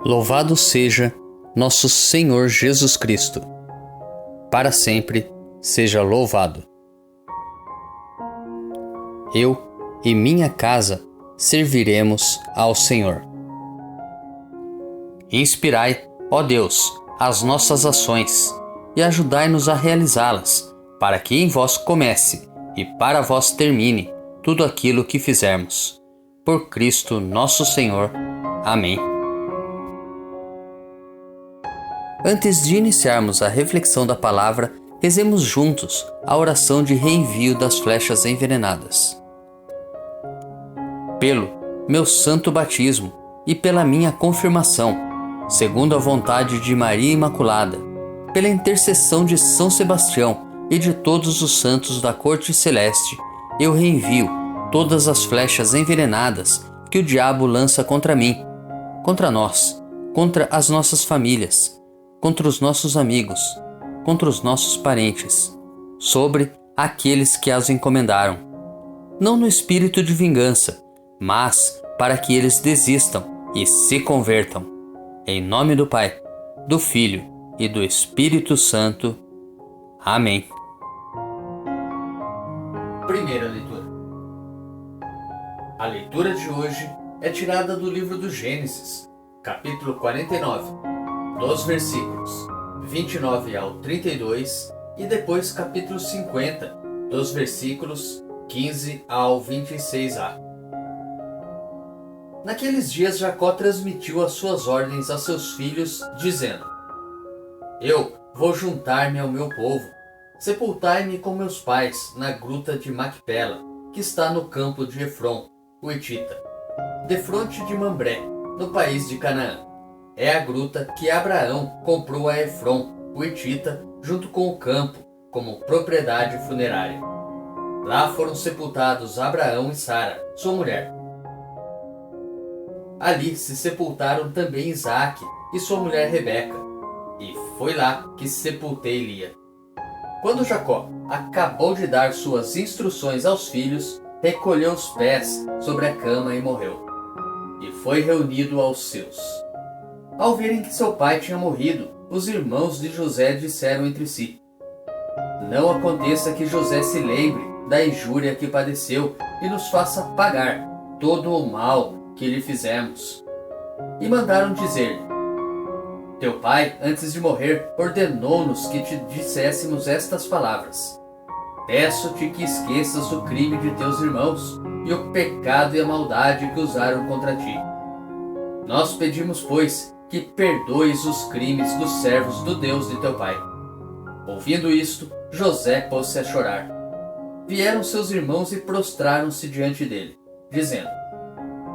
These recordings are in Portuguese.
Louvado seja nosso Senhor Jesus Cristo. Para sempre seja louvado. Eu e minha casa serviremos ao Senhor. Inspirai, ó Deus, as nossas ações e ajudai-nos a realizá-las, para que em vós comece e para vós termine tudo aquilo que fizermos. Por Cristo nosso Senhor. Amém. Antes de iniciarmos a reflexão da palavra, rezemos juntos a oração de reenvio das flechas envenenadas. Pelo meu santo batismo e pela minha confirmação, segundo a vontade de Maria Imaculada, pela intercessão de São Sebastião e de todos os santos da corte celeste, eu reenvio todas as flechas envenenadas que o diabo lança contra mim, contra nós, contra as nossas famílias, contra os nossos amigos, contra os nossos parentes, sobre aqueles que as encomendaram. Não no espírito de vingança, mas para que eles desistam e se convertam. Em nome do Pai, do Filho e do Espírito Santo. Amém. Primeira leitura. A leitura de hoje é tirada do livro do Gênesis, capítulo 49, dos versículos 29 ao 32 e depois capítulo 50, dos versículos 15 ao 26a. Naqueles dias Jacó transmitiu as suas ordens a seus filhos, dizendo: Eu vou juntar-me ao meu povo. Sepultai-me com meus pais na gruta de Macpela, que está no campo de Efron, o Etita, defronte de Mambré, no país de Canaã. É a gruta que Abraão comprou a Efron, o Etita, junto com o campo, como propriedade funerária. Lá foram sepultados Abraão e Sara, sua mulher. Ali se sepultaram também Isaque e sua mulher Rebeca, e foi lá que sepultei Lia. Quando Jacó acabou de dar suas instruções aos filhos, recolheu os pés sobre a cama e morreu. E foi reunido aos seus. Ao verem que seu pai tinha morrido, os irmãos de José disseram entre si: Não aconteça que José se lembre da injúria que padeceu e nos faça pagar todo o mal que lhe fizemos. E mandaram dizer-lhe: Teu pai, antes de morrer, ordenou-nos que te disséssemos estas palavras: Peço-te que esqueças o crime de teus irmãos e o pecado e a maldade que usaram contra ti. Nós pedimos, pois, que perdoes os crimes dos servos do Deus de teu pai. Ouvindo isto, José pôs-se a chorar. Vieram seus irmãos e prostraram-se diante dele, dizendo: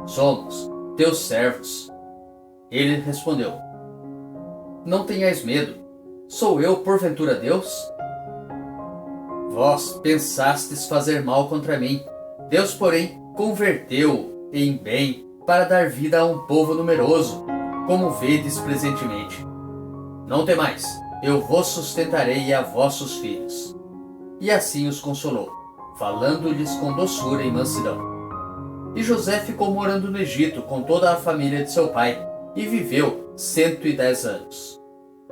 Somos teus servos. Ele respondeu: Não tenhais medo. Sou eu, porventura, Deus? Vós pensastes fazer mal contra mim. Deus, porém, converteu-o em bem para dar vida a um povo numeroso, como vedes presentemente. Não temais, eu vos sustentarei e a vossos filhos. E assim os consolou, falando-lhes com doçura e mansidão. E José ficou morando no Egito com toda a família de seu pai, e viveu 110 anos.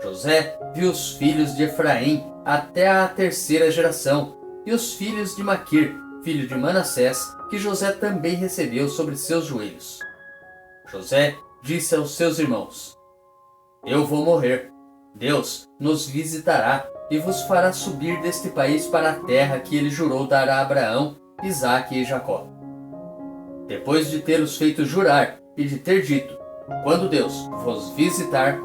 José viu os filhos de Efraim até a terceira geração, e os filhos de Maquir, filho de Manassés, que José também recebeu sobre seus joelhos. José disse aos seus irmãos: Eu vou morrer. Deus nos visitará e vos fará subir deste país para a terra que ele jurou dar a Abraão, Isaque e Jacó. Depois de tê-los feito jurar e de ter dito: Quando Deus vos visitar,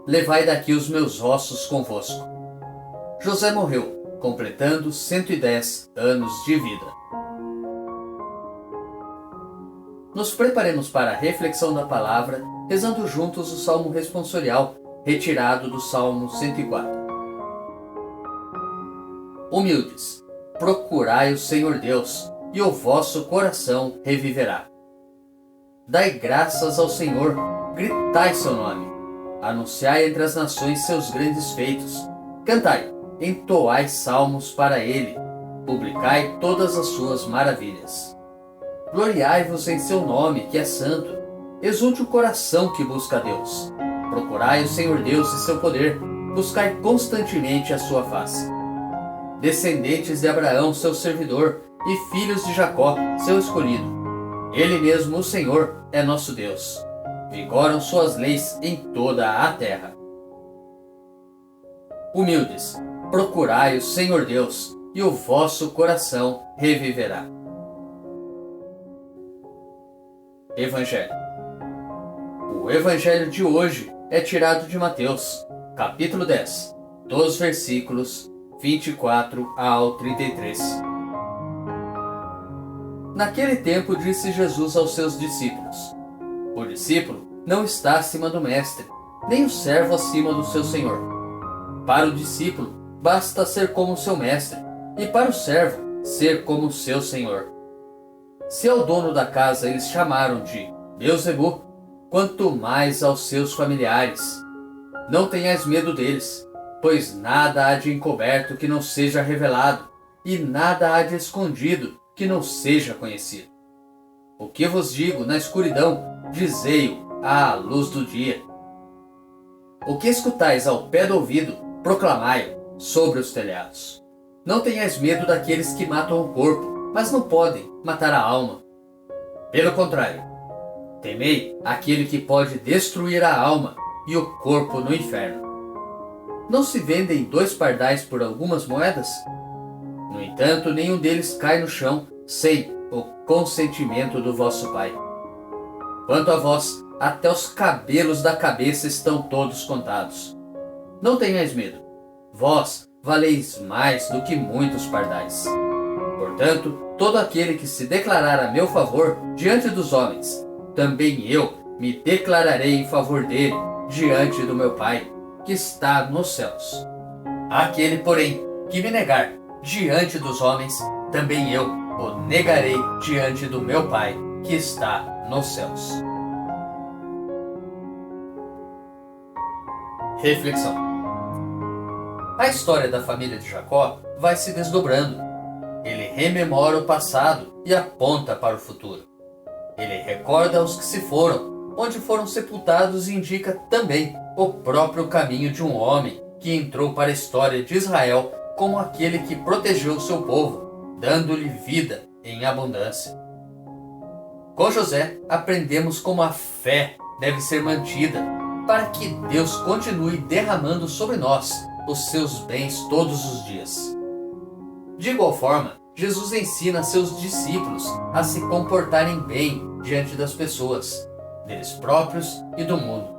levai daqui os meus ossos convosco. José morreu, completando 110 anos de vida. Nos preparemos para a reflexão da palavra, rezando juntos o Salmo responsorial, retirado do Salmo 104. Humildes, procurai o Senhor Deus, e o vosso coração reviverá. Dai graças ao Senhor, gritai seu nome. Anunciai entre as nações seus grandes feitos. Cantai, entoai salmos para ele. Publicai todas as suas maravilhas. Gloriai-vos em seu nome, que é santo. exulte o coração que busca a Deus. Procurai o Senhor Deus e seu poder, buscai constantemente a sua face. Descendentes de Abraão, seu servidor, e filhos de Jacó, seu escolhido. Ele mesmo, o Senhor, é nosso Deus. Vigoram suas leis em toda a terra. Humildes, procurai o Senhor Deus, e o vosso coração reviverá. Evangelho. O Evangelho de hoje é tirado de Mateus, capítulo 10, dos versículos 24 ao 33. Naquele tempo disse Jesus aos seus discípulos: O discípulo não está acima do mestre, nem o servo acima do seu senhor. Para o discípulo basta ser como seu mestre, e para o servo ser como seu senhor. Se ao dono da casa eles chamaram de Beelzebu, quanto mais aos seus familiares. Não tenhais medo deles, pois nada há de encoberto que não seja revelado, e nada há de escondido que não seja conhecido. O que vos digo na escuridão, dizei-o à luz do dia. O que escutais ao pé do ouvido, proclamai-o sobre os telhados. Não tenhais medo daqueles que matam o corpo, mas não podem matar a alma. Pelo contrário, temei aquele que pode destruir a alma e o corpo no inferno. Não se vendem 2 pardais por algumas moedas? No entanto, nenhum deles cai no chão sem o consentimento do vosso Pai. Quanto a vós, até os cabelos da cabeça estão todos contados. Não tenhais medo. Vós valeis mais do que muitos pardais. Portanto, todo aquele que se declarar a meu favor diante dos homens, também eu me declararei em favor dele diante do meu Pai, que está nos céus. Aquele, porém, que me negar diante dos homens, também eu o negarei diante do meu Pai, que está nos céus. Reflexão. A história da família de Jacó vai se desdobrando. Ele rememora o passado e aponta para o futuro. Ele recorda os que se foram, onde foram sepultados, e indica também o próprio caminho de um homem que entrou para a história de Israel como aquele que protegeu seu povo, dando-lhe vida em abundância. Com José, aprendemos como a fé deve ser mantida para que Deus continue derramando sobre nós os seus bens todos os dias. De igual forma, Jesus ensina seus discípulos a se comportarem bem diante das pessoas, deles próprios e do mundo.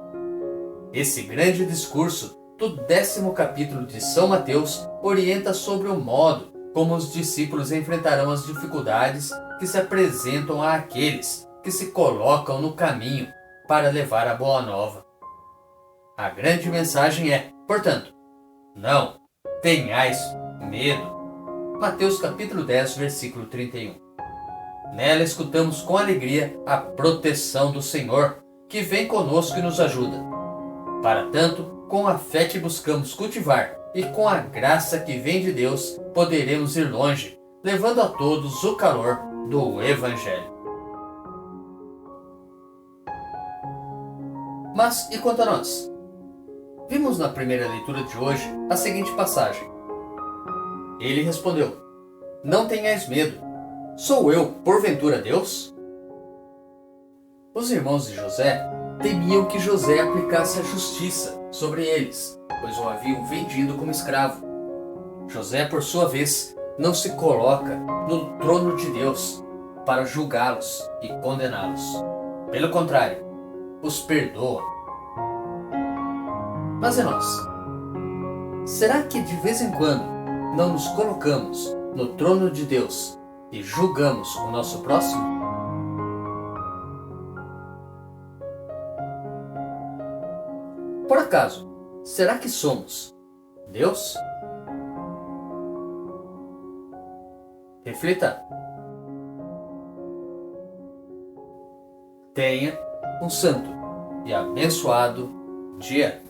Esse grande discurso do 10º capítulo de São Mateus orienta sobre o modo como os discípulos enfrentarão as dificuldades que se apresentam àqueles que se colocam no caminho para levar a boa nova. A grande mensagem é, portanto, não tenhais medo. Mateus capítulo 10, versículo 31. Nela escutamos com alegria a proteção do Senhor, que vem conosco e nos ajuda. Para tanto, com a fé que buscamos cultivar e com a graça que vem de Deus, poderemos ir longe, levando a todos o calor do Evangelho. Mas e quanto a nós? Vimos na primeira leitura de hoje a seguinte passagem. Ele respondeu: Não tenhais medo. Sou eu, porventura, Deus? Os irmãos de José temiam que José aplicasse a justiça sobre eles, pois o haviam vendido como escravo. José, por sua vez, não se coloca no trono de Deus para julgá-los e condená-los. Pelo contrário, os perdoa. Mas e nós? Será que de vez em quando não nos colocamos no trono de Deus e julgamos o nosso próximo? Por acaso, será que somos Deus? Reflita. Tenha um santo e abençoado dia.